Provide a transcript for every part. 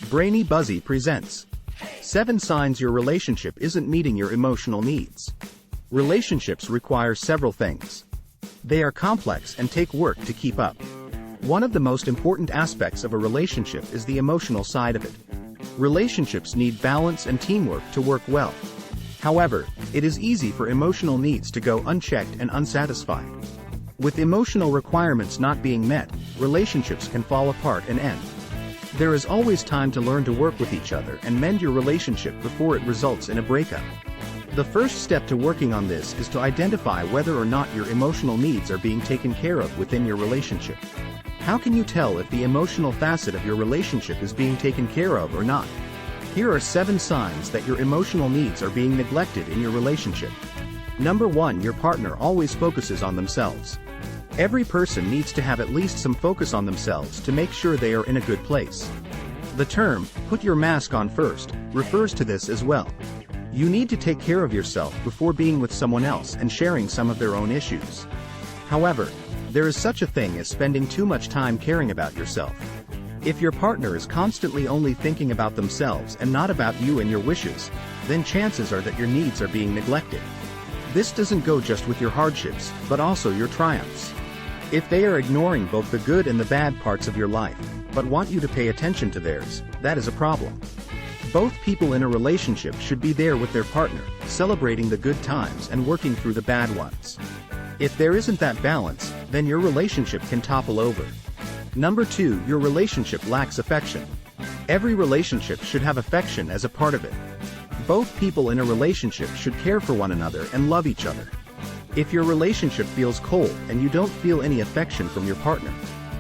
Brainy Buzzy presents 7 signs your relationship isn't meeting your emotional needs. Relationships require several things. They are complex and take work to keep up. One of the most important aspects of a relationship is the emotional side of it. Relationships need balance and teamwork to work well. However, it is easy for emotional needs to go unchecked and unsatisfied. With emotional requirements not being met, relationships can fall apart and end. There is always time to learn to work with each other and mend your relationship before it results in a breakup. The first step to working on this is to identify whether or not your emotional needs are being taken care of within your relationship. How can you tell if the emotional facet of your relationship is being taken care of or not? Here are 7 signs that your emotional needs are being neglected in your relationship. Number 1. Your partner always focuses on themselves. Every person needs to have at least some focus on themselves to make sure they are in a good place. The term, "put your mask on first," refers to this as well. You need to take care of yourself before being with someone else and sharing some of their own issues. However, there is such a thing as spending too much time caring about yourself. If your partner is constantly only thinking about themselves and not about you and your wishes, then chances are that your needs are being neglected. This doesn't go just with your hardships, but also your triumphs. If they are ignoring both the good and the bad parts of your life, but want you to pay attention to theirs, that is a problem. Both people in a relationship should be there with their partner, celebrating the good times and working through the bad ones. If there isn't that balance, then your relationship can topple over. Number 2. Your relationship lacks affection. Every relationship should have affection as a part of it. Both people in a relationship should care for one another and love each other. If your relationship feels cold and you don't feel any affection from your partner,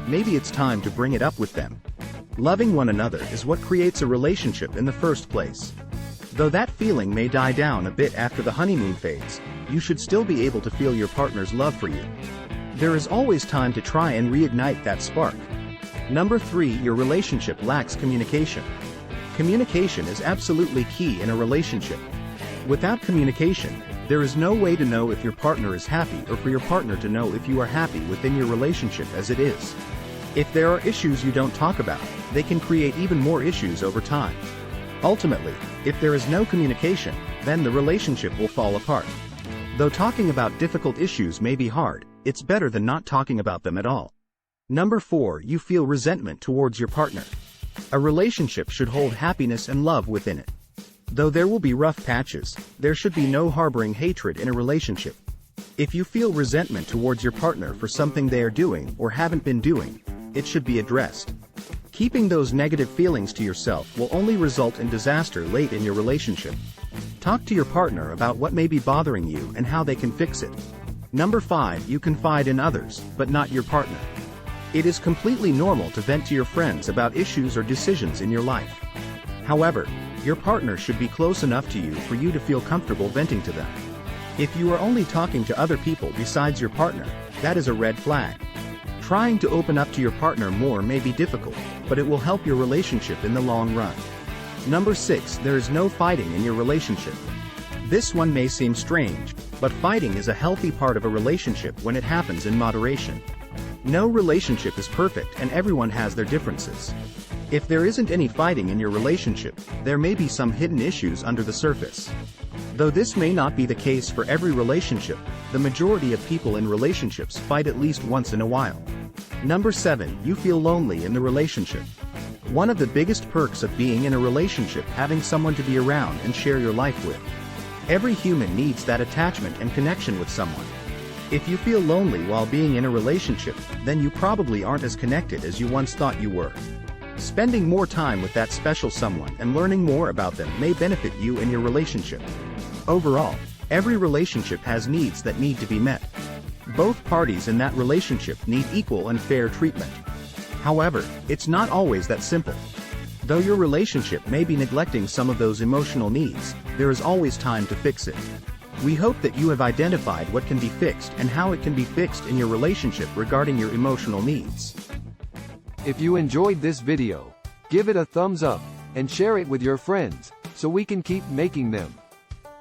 maybe it's time to bring it up with them. Loving one another is what creates a relationship in the first place. Though that feeling may die down a bit after the honeymoon phase, you should still be able to feel your partner's love for you. There is always time to try and reignite that spark. Number 3. Your relationship lacks communication. Communication is absolutely key in a relationship. Without communication, there is no way to know if your partner is happy or for your partner to know if you are happy within your relationship as it is. If there are issues you don't talk about, they can create even more issues over time. Ultimately, if there is no communication, then the relationship will fall apart. Though talking about difficult issues may be hard, it's better than not talking about them at all. Number 4. You feel resentment towards your partner. A relationship should hold happiness and love within it. Though there will be rough patches, there should be no harboring hatred in a relationship. If you feel resentment towards your partner for something they are doing or haven't been doing, it should be addressed. Keeping those negative feelings to yourself will only result in disaster late in your relationship. Talk to your partner about what may be bothering you and how they can fix it. Number 5. You confide in others, but not your partner. It is completely normal to vent to your friends about issues or decisions in your life. However, your partner should be close enough to you for you to feel comfortable venting to them. If you are only talking to other people besides your partner, that is a red flag. Trying to open up to your partner more may be difficult, but it will help your relationship in the long run. Number 6. There is no fighting in your relationship. This one may seem strange, but fighting is a healthy part of a relationship when it happens in moderation. No relationship is perfect and everyone has their differences. If there isn't any fighting in your relationship, there may be some hidden issues under the surface. Though this may not be the case for every relationship, the majority of people in relationships fight at least once in a while. Number 7. You feel lonely in the relationship. One of the biggest perks of being in a relationship is having someone to be around and share your life with. Every human needs that attachment and connection with someone. If you feel lonely while being in a relationship, then you probably aren't as connected as you once thought you were. Spending more time with that special someone and learning more about them may benefit you and your relationship. Overall, every relationship has needs that need to be met. Both parties in that relationship need equal and fair treatment. However, it's not always that simple. Though your relationship may be neglecting some of those emotional needs, there is always time to fix it. We hope that you have identified what can be fixed and how it can be fixed in your relationship regarding your emotional needs. If you enjoyed this video, give it a thumbs up, and share it with your friends, so we can keep making them.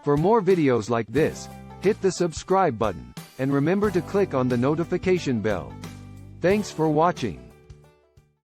For more videos like this, hit the subscribe button, and remember to click on the notification bell. Thanks for watching.